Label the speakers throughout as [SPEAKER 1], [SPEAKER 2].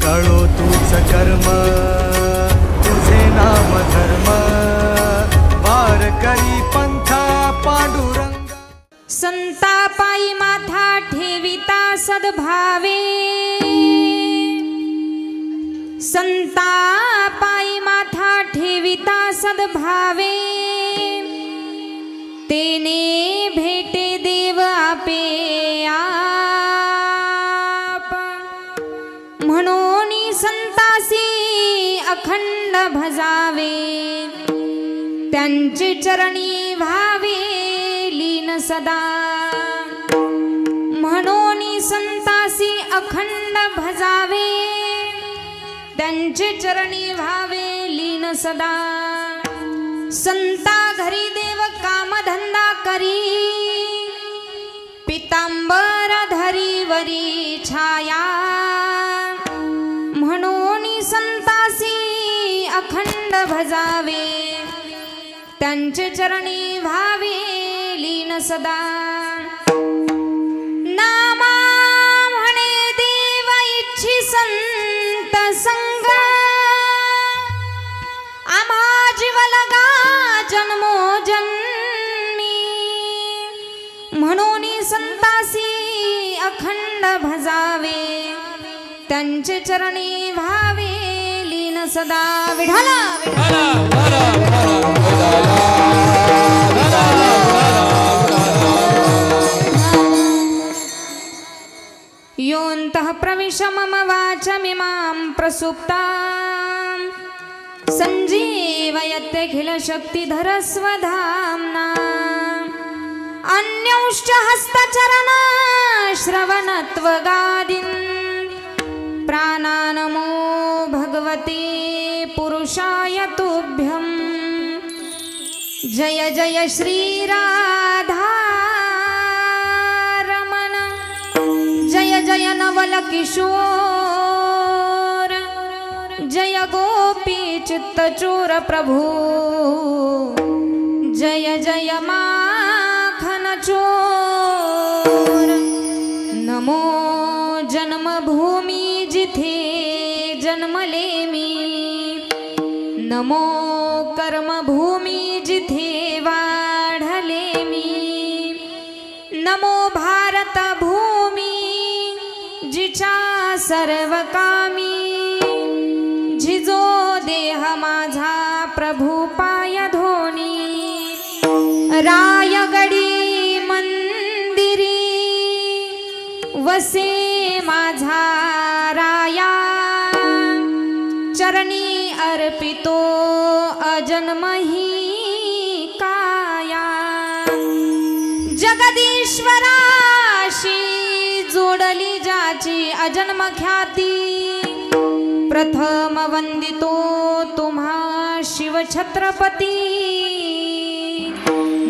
[SPEAKER 1] तळो तूच कर्म तुझे नाम धर्म वार करी पंथा पांडुरंग।
[SPEAKER 2] संता पायी माथा ठेविता सद्भावे, संता पायी माथा ठेविता सद्भावे, तेने भेटे देव आपे आप। म्हणून संतासी अखंड भजावे, त्यांचे चरणी भावे लीन सदा। म्हणून संतासी अखंड भजावे, त्यांचे चरणी भावे लीन सदा। संता घरी देव कामधंदा करी, पितांबर धरी वरी छाया। म्हणून संतासी अखंड भजावे, त्यांचे चरणी भावे लीन सदा। नामा म्हणे देव इच्छी संत संग, आम्हा जीवलगा जन्मोजन्मी। म्हणून संतासी अखंड भजावे, त्यांचे चरणी भावे लीन सदा। विठाला योऽन्तः प्रविश मम वाचमिमां प्रसुप्तां, सञ्जीवयत्यखिल शक्तिधर स्वधाम्ना। अन्यौश्च हस्तचरण श्रवणत्वगादीन्, प्राणानमो भगवते पुरुषाय तुभ्यं। जय जय श्री राधा रमण, जय जय नवल किशोर, जय गोपी चित्तचोर प्रभु, जय जय माखन चोर। नमो जन्मभूमी जिथे जन्मले मी, नमो कर्मभूमी जिथे वाढले मी, नमो भारत भूमी जिच्या सर्व कामी, झिजो देह माझा प्रभु पाय धोनी। रायगडी मंदिरी वसे माझा राया, चरणी अर्पितो अजन्मही काया। जगदीश्वराशी जोडली ज्याची अजन्म ख्याती, प्रथम वंदितो तुम्हा शिव छत्रपती।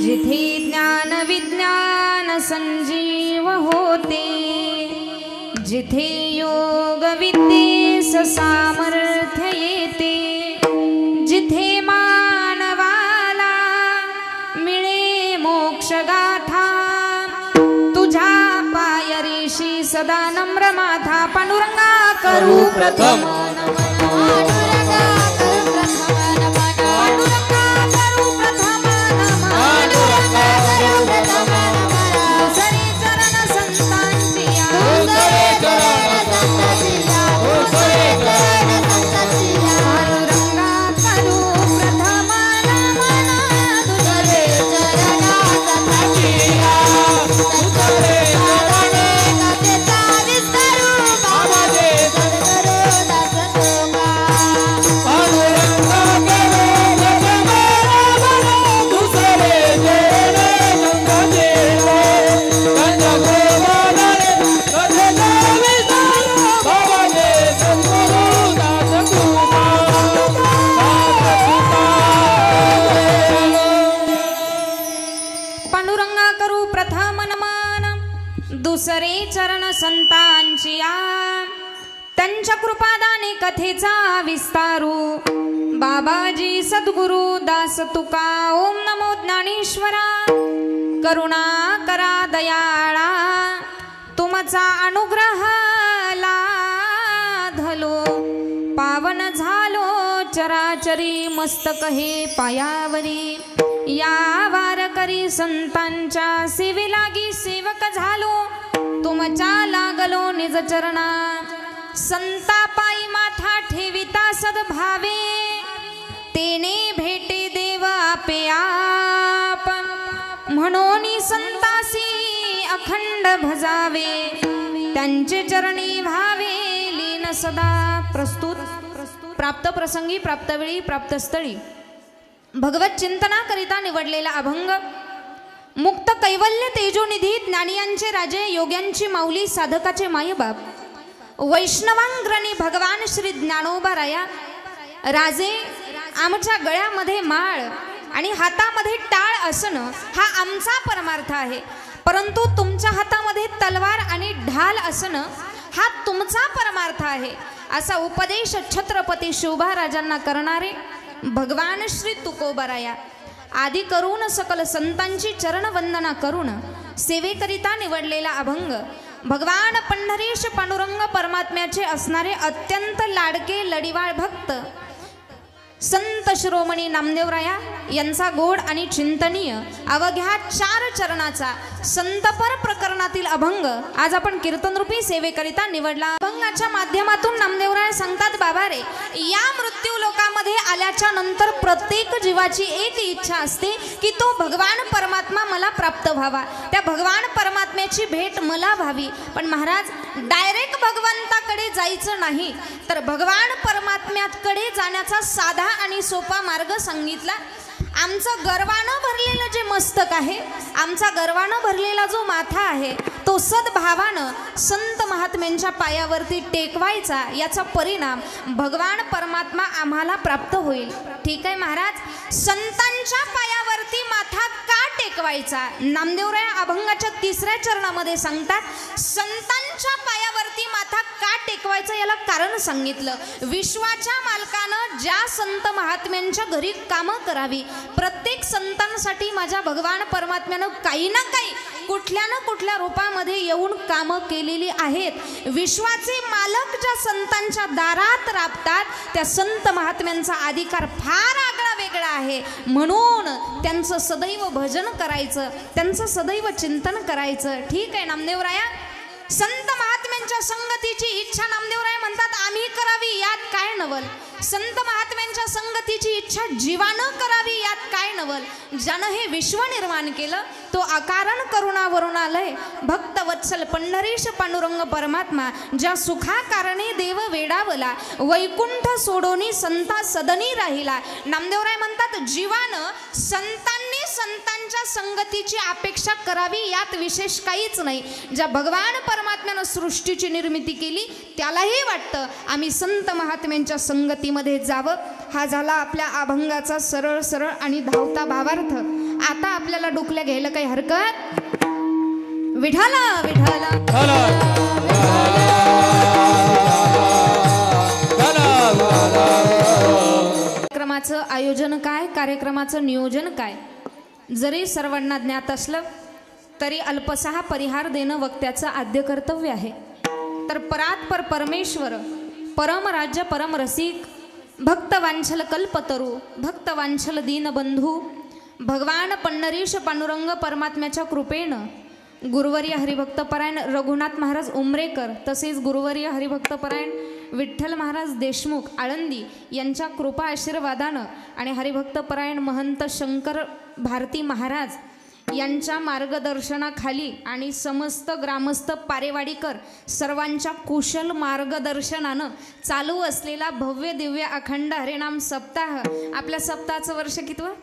[SPEAKER 2] जिथे ज्ञान विज्ञान संजीव होते, जिथे योग विद्येस सामर्थ्य येते, जिथे मानवाला मिळे मोक्ष गाथा, तुझ्या पायरीशी सदा नम्र माथा। पांडुरंगा करू प्रथम दुसरे चरण संतांची त्यांच्या कृपादाने कथेचा विस्तारू। बाबाजी सद्गुरु दास तुका ओम नमो ज्ञानेश्वरा। करुणा करा दयाळा तुमचा अनुग्रह लाधलो झालो पावन झालो चराचरी मस्तक हे पायावरी या वारकरी संतांच्या सेवे लागी सेवक झालो तुमच्या लागलो निज चरणा संता पायी माथा ठेविता सद्भावे तेने भेटे देव आपे आप म्हणून संतासी अखंड भजावे त्यांचे चरणी भावे लीन सदा प्रस्तुत प्राप्त प्रसंगी प्राप्त वेळी प्राप्त स्थळी भगवत चिंतना करिता निवडलेला अभंग मुक्त कैवल्य तेजोनिधी ज्ञानियांचे राजे योग्यांची माऊली साधकाचे मायबाप वैष्णवांग्रणी भगवान श्री ज्ञानोबाराया राजे आमच्या गळ्यामध्ये माळ आणि हातामध्ये टाळ असणं हा आमचा परमार्थ आहे, परंतु तुमच्या हातामध्ये तलवार आणि ढाल असणं हा तुमचा परमार्थ आहे असा उपदेश छत्रपती शोभाराजांना करणारे भगवान श्री तुकोबाराया आदी करून सकल संतांची चरणवंदना करून सेवेकरिता निवडलेला अभंग भगवान पंढरीश पांडुरंग परमात्म्याचे असणारे अत्यंत लाडके लढीवाळ भक्त संत शिरोमणी नामदेवराया यांचा गोड आणि चिंतनीय अवघ्या 4 चरणाचा संतपर प्रकरणातील अभंग आज आपण कीर्तनरूपी सेवेकरिता निवडला। अभंगाच्या माध्यमातून नामदेवराय सांगतात, बाबा रे, या मृत्यू लोकामध्ये आल्याच्या नंतर प्रत्येक जीवाची एक इच्छा असते की तो भगवान परमात्मा मला प्राप्त व्हावा, त्या भगवान परमात्म्याची भेट मला व्हावी। पण महाराज, डायरेक्ट भगवंताकडे जायचं नाही तर भगवान परमात्म्याकडे जाण्याचा साधा आणि सोपा मार्ग सांगितला। आमचं गर्वानं भरलेलं जे मस्तक आहे, आमचा गर्वानं भरलेला जो माथा आहे, तो सद्भावानं संत महात्म्यांच्या पायावरती टेकवायचा, याचा परिणाम भगवान परमात्मा आम्हाला प्राप्त होईल। ठीक आहे महाराज, संतांच्या पायावरती माथा का टेकवायचा? नामदेवराय अभंगाच्या 3ऱ्या चरणामध्ये सांगतात, संतांच्या पायावरती माथा का टेकवायचा याला कारण सांगितलं। विश्वाच्या मालकानं ज्या संत महात्म्यांच्या घरी कामं करावी, प्रत्येक संतांसाठी माझ्या भगवान परमात्म्यानं काही ना काही कुठल्या ना कुठल्या रूपामध्ये येऊन कामं केलेली आहेत। विश्वाचे मालक ज्या संतांच्या दारात राबतात त्या संत महात्म्यांचा अधिकार फार आगळा वेगळा आहे, म्हणून त्यांचं सदैव भजन करायचं, त्यांचं सदैव चिंतन करायचं। ठीक आहे नामदेवराया, संत महात्म्यांच्या संगतीची इच्छा नामदेवराय म्हणतात आम्ही करावी, यात काय नवल। संत महात्म्यांच्या संगतीची इच्छा जीवानं करावी, यात काय नवल। ज्यानं हे विश्व निर्माण केलं तो अकारण करुणावरुणालय भक्त वत्सल पंढरीश पांडुरंग परमात्मा, ज्या सुखाकारणे देव वेडावला, वैकुंठ सोडोनी संता सदनी राहिला। नामदेवराय म्हणतात जीवानं संतांच्या संगतीची अपेक्षा करावी, यात विशेष काहीच नाही। ज्या भगवान परमात्म्यानं सृष्टीची निर्मिती केली त्यालाही वाटतं आम्ही संत महात्म्यांच्या संगतीमध्ये जावं। हा झाला आपल्या अभंगाचा सरळ सरळ आणि धावता भावार्थ। आता आपल्याला डोकल्या घ्यायला काही हरकत? विठाला विठाला कार्यक्रमाचं आयोजन काय, कार्यक्रमाचं नियोजन काय, जरी सर्वांना ज्ञात असलं तरी अल्पसा परिहार देणं वक्त्याचं आद्य कर्तव्य आहे। तर परात्पर परमेश्वर, परम राज्य, परम रसिक, भक्त वांछल कल्पतरू, भक्त वांछल दीनबंधू भगवान पंढरीश पांडुरंग परमात्म्याच्या कृपेनं गुरुवर्य हरिभक्तपरायण रघुनाथ महाराज उमरेकर, तसेच गुरुवर्य हरिभक्तपरायण विठ्ठल महाराज देशमुख आळंदी यांच्या कृपा आशीर्वादानं आणि हरिभक्तपरायण महंत शंकर भारती महाराज यांच्या मार्गदर्शनाखाली आणि समस्त ग्रामस्थ पारेवाडीकर सर्वांच्या कुशल मार्गदर्शनानं चालू असलेला भव्य दिव्य अखंड हरिनाम सप्ताह, आपल्या सप्ताहाचं वर्ष कितवं?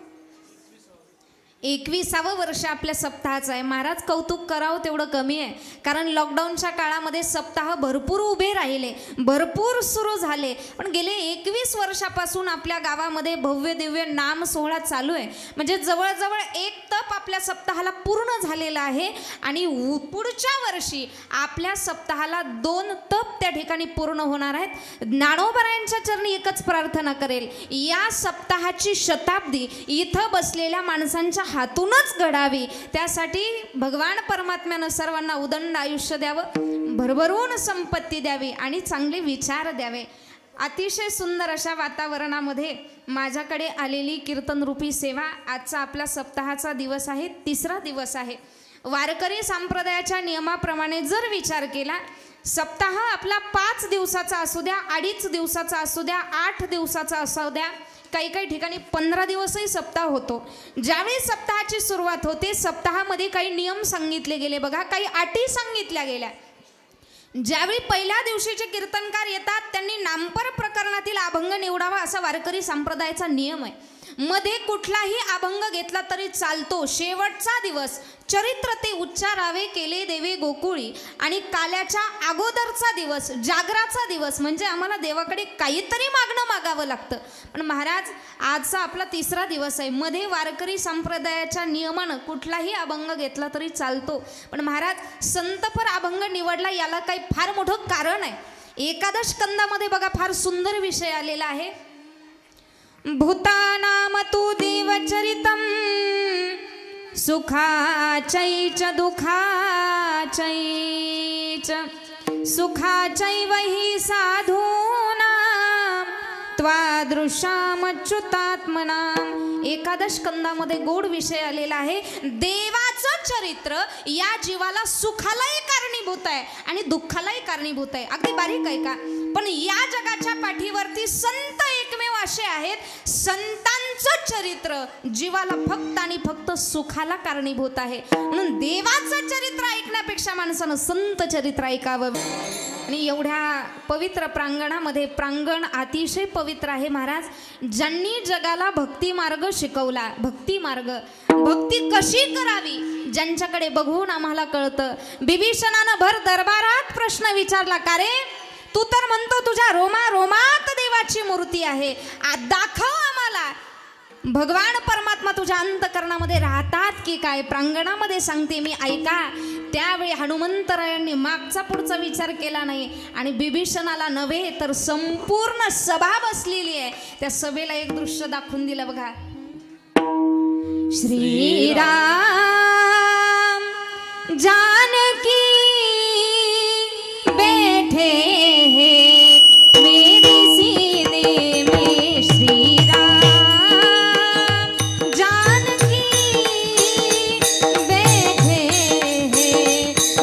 [SPEAKER 2] 21वं वर्ष आपल्या सप्ताहाचं आहे। महाराज, कौतुक करावं तेवढं कमी आहे, कारण लॉकडाऊनच्या काळामध्ये सप्ताह भरपूर उभे राहिले, भरपूर सुरू झाले, पण गेले 21 वर्षापासून आपल्या गावामध्ये भव्य दिव्य नाम सोहळा चालू आहे। म्हणजे जवळजवळ एक तप आपल्या सप्ताहाला पूर्ण झालेला आहे आणि पुढच्या वर्षी आपल्या सप्ताहाला 2 तप त्या ठिकाणी पूर्ण होणार आहेत। ज्ञानोबरायांच्या चरणी एकच प्रार्थना करेल, या सप्ताहाची शताब्दी इथं बसलेल्या माणसांच्या हातूनच घडावी, त्यासाठी भगवान परमात्म्यानं सर्वांना उदंड आयुष्य द्यावं, भरभरून संपत्ती द्यावी आणि चांगले विचार द्यावे. अतिशय सुंदर अशा वातावरणामध्ये माझ्याकडे आलेली कीर्तनरूपी सेवा. आजचा आपला सप्ताहाचा दिवस आहे, 3रा दिवस आहे. वारकरी संप्रदायाच्या नियमाप्रमाणे जर विचार केला, सप्ताह आपला 5 दिवसाचा असू द्या, 2.5 दिवसाचा असू द्या, 8 दिवसाचा असू द्या, काही काही ठिकाणी 15 दिवसही सप्ताह होतो. ज्यावेळी सप्ताहाची सुरुवात होते, सप्ताहामध्ये काही नियम सांगितले गेले बघा, काही अटी सांगितल्या गेल्या. ज्यावेळी पहिल्या दिवशीचे कीर्तनकार येतात, त्यांनी नामपर प्रकरणातील अभंग निवडावा असा वारकरी संप्रदायाचा नियम आहे. मध्ये कुठलाही अभंग घेतला तरी चालतो. शेवटचा दिवस चरित्र ते उच्चारावे केले देवे गोकुळी, आणि काल्याच्या अगोदरचा दिवस जागराचा दिवस म्हणजे आम्हाला देवाकडे काहीतरी मागणं मागावं लागतं. पण महाराज आजचा आपला 3रा दिवस आहे. मध्ये वारकरी संप्रदायाच्या नियमानं कुठलाही अभंग घेतला तरी चालतो, पण महाराज संतपर अभंग निवडला याला काही फार मोठं कारण आहे. एकादश स्कंदामध्ये बघा फार सुंदर विषय आलेला आहे. भूतानाम तू देवचरितम सुखाचैच दुःखाचैच सुखाचैव हि साधूनां त्वादृशामच्युतात्मनां. एकादश स्कंदामध्ये गोड विषय आलेला आहे. देवाचं चरित्र या जीवाला सुखालाही कारणीभूत आहे आणि दुःखालाही कारणीभूत आहे. अगदी बारीक आहे का, पण या जगाच्या पाठीवरती संत एकमेव असे आहेत, संतांचं चरित्र जीवाला फक्त आणि फक्त सुखाला कारणीभूत आहे. म्हणून देवाचं चरित्र ऐकण्यापेक्षा माणसानं संत चरित्र ऐकावं. आणि एवढ्या पवित्र प्रांगणामध्ये, प्रांगण अतिशय पवित्र आहे महाराज. ज्यांनी जगाला भक्ती मार्ग शिकवला, भक्ती मार्ग, भक्ती कशी करावी ज्यांच्याकडे बघून आम्हाला कळतं. बिभीषणानं भर दरबारात प्रश्न विचारला, का रे तू तर म्हणतो तुझ्या रोमात देवाची मूर्ती आहे, दाखव आम्हाला. भगवान परमात्मा तुझ्या अंतकरणामध्ये राहतात की काय? प्रांगणामध्ये सांगते मी, ऐका. त्यावेळी हनुमंतरायांनी मागचा पुढचा विचार केला नाही आणि बिभीषणाला नव्हे तर संपूर्ण सभा बसलेली आहे, त्या सभेला एक दृश्य दाखवून दिलं बघा. श्रीराम जानकी बैठे हैं मेरी सीने में, श्रीराम जानकी बैठे हैं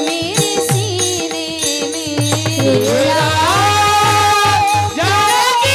[SPEAKER 2] मेरे सीने में, श्रीराम जानकी बैठे मेरे सीने में, श्रीराम जानकी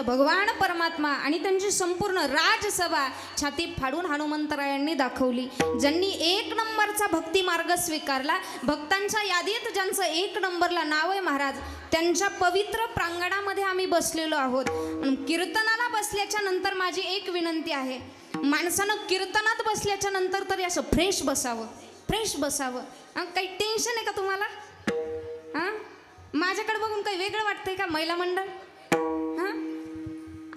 [SPEAKER 2] भगवान परमात्मा आणि त्यांची संपूर्ण राजसभा छाती फाडून हनुमंतरायांनी दाखवली. ज्यांनी 1 नंबरचा भक्ती मार्ग स्वीकारला, भक्तांच्या यादीत ज्यांचं 1 नंबरला नाव आहे महाराज, त्यांच्या पवित्र प्रांगणामध्ये आम्ही बसलेलो आहोत. कीर्तनाला बसल्याच्या नंतर माझी एक विनंती आहे, माणसानं कीर्तनात बसल्याच्या नंतर तरी असं फ्रेश बसावं, फ्रेश बसावं. काही टेन्शन आहे का तुम्हाला? हां, माझ्याकडे बघून काही वेगळं वाटतंय का? महिला मंडळ, हां,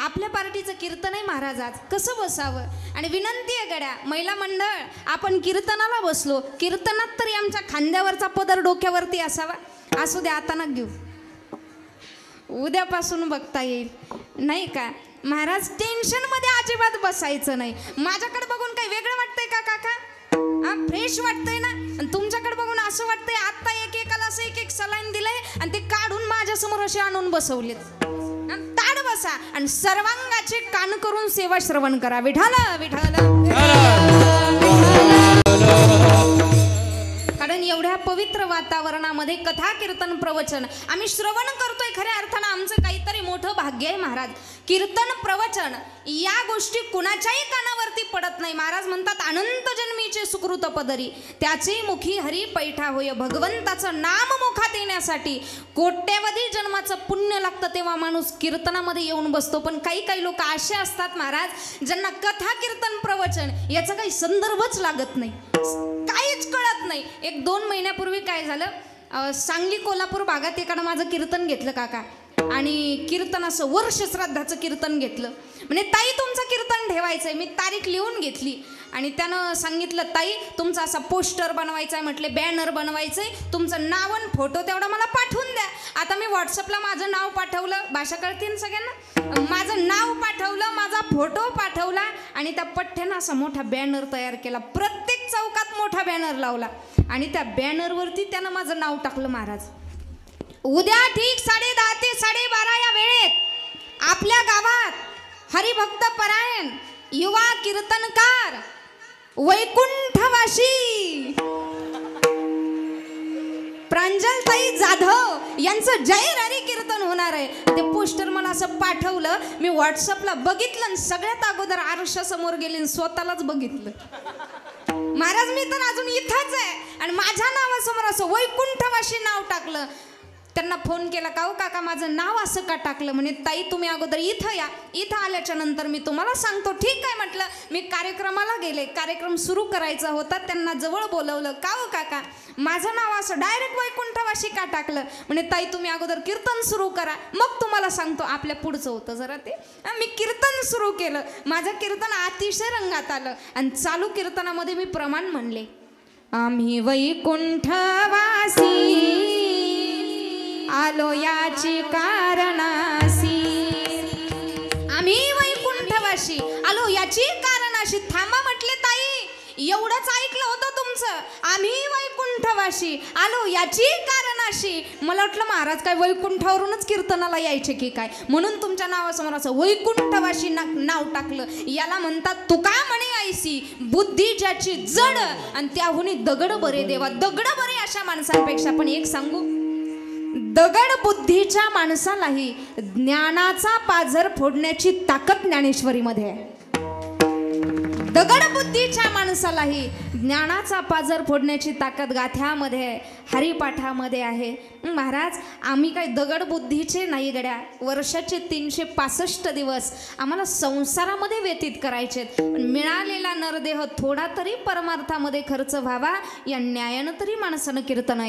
[SPEAKER 2] आपल्या पार्टीचं कीर्तन आहे महाराज, आज कसं बसावं? आणि विनंती आहे गड्या, महिला मंडळ, आपण कीर्तनाला बसलो, कीर्तनात तरी आमच्या खांद्यावरचा पदर डोक्यावरती असावा. असू द्या, आता ना घेऊ. उद्यापासून बघता येईल नाही का महाराज. टेन्शन मध्ये अजिबात बसायचं नाही. माझ्याकडे बघून काही वेगळं वाटतंय का काका? फ्रेश वाटतंय ना? आणि तुमच्याकडे बघून असं वाटतंय आता एकेकाला असं एक सलाईन दिलंय आणि ते काढून माझ्या समोर असे आणून बसवलेत. ताड बसा आणि सर्वांगाचे कान करून सेवा श्रवण करा. विठाल विठाल. कारण एवढ्या पवित्र वातावरणामध्ये कथा कीर्तन प्रवचन आम्ही श्रवण करतोय. खऱ्या अर्थानं आमचं काहीतरी मोठं भाग्य आहे महाराज. कीर्तन प्रवचन या गोष्टी कुणाच्याही कानावरती पडत नाही. महाराज म्हणतात अनंत जन्मीचे सुकृत पदरी त्याचे मुखी हरी पैठा होय. भगवंताचं नाम मुखात येण्यासाठी कोट्यवधी जन्माचं पुण्य लागतं तेव्हा माणूस कीर्तनामध्ये येऊन बसतो. पण काही लोक असे असतात महाराज ज्यांना कथा कीर्तन प्रवचन याचा काही संदर्भच लागत नाही, काहीच कळत नाही. 1-2 महिन्यापूर्वी काय झालं, सांगली कोल्हापूर भागात एकानं माझं कीर्तन घेतलं काका. आणि कीर्तन असं वर्ष श्राद्धाचं कीर्तन घेतलं. म्हणजे ताई तुमचं कीर्तन ठेवायचंय. मी तारीख लिहून घेतली आणि त्यानं सांगितलं ताई तुमचा असा पोस्टर बनवायचा आहे, म्हटले बॅनर बनवायचंय, तुमचं नाव आणि फोटो तेवढा मला पाठवून द्या. आता मी व्हॉट्सअपला माझं नाव पाठवलं, भाषा कळतील सगळ्यांना, माझं नाव पाठवलं, माझा फोटो पाठवला आणि त्या पठ्ठ्यानं असा मोठा बॅनर तयार केला. प्रत्येक चौकात मोठा बॅनर लावला आणि त्या बॅनरवरती त्यानं माझं नाव टाकलं. महाराज उद्या ठीक 10:30 ते 12:30 या वेळेत आपल्या गावात हरिभक्त परायण युवा कीर्तनकार वैकुंठवासी प्रांजलताई जाधव यांचं जाहीर हरी कीर्तन होणार आहे. ते पोस्टर मला असं पाठवलं. मी व्हॉट्सअपला बघितलं आणि सगळ्यात अगोदर आरशासमोर गेले आणि स्वतःलाच बघितलं. महाराज मी तर अजून इथंच आहे आणि माझ्या नावासमोर असं वैकुंठवासी नाव टाकलं. त्यांना फोन केला, का हो काका माझं नाव असं का टाकलं? म्हणे ताई तुम्ही अगोदर इथं या, इथं आल्याच्या नंतर मी तुम्हाला सांगतो. ठीक आहे म्हटलं. मी कार्यक्रमाला गेले, कार्यक्रम सुरू करायचा होता, त्यांना जवळ बोलवलं. का हो काका माझं नाव असं डायरेक्ट वैकुंठवासी का टाकलं? म्हणे ताई तुम्ही अगोदर कीर्तन सुरू करा मग तुम्हाला सांगतो. आपल्या पुढचं होतं जरा ते. मी कीर्तन सुरू केलं. माझं कीर्तन अतिशय रंगात आलं आणि चालू कीर्तनामध्ये मी प्रमाण म्हणले, आम्ही वैकुंठवासी आलो याची कारणासी. आम्ही वैकुंठवासी आलो याची कारणाशी. थांबा म्हटले ताई एवढंच ऐकलं होतं तुमचं. आम्ही वैकुंठवासी आलो याची कारणाशी. मला वाटलं महाराज काय वैकुंठावरूनच कीर्तनाला यायचे की काय, म्हणून तुमच्या नावासमोर असं वैकुंठवासी नाव टाकलं. याला म्हणतात तुका म्हणे ऐसी बुद्धी ज्याची जड आणि त्याहुनी दगड बरे देवा. दगड बरे अशा माणसांपेक्षा. पण एक सांगू, दगड बुद्धीच्या माणसालाही ज्ञानाचा पाझर फोडण्याची ताकद ज्ञानेश्वरीमध्ये आहे. दगड बुद्धीच्या माणसालाही ज्ञानाचा पाझर फोडण्याची ताकद गाथ्यामध्ये आहे, हरिपाठामध्ये आहे. महाराज आम्ही काही दगड बुद्धीचे नाही गड्या. वर्षाचे 365 दिवस आम्हाला संसारामध्ये व्यतीत करायचे. मिळालेला नरदेह थोडा तरी परमार्थामध्ये खर्च व्हावा या न्यायानं तरी माणसानं कीर्तन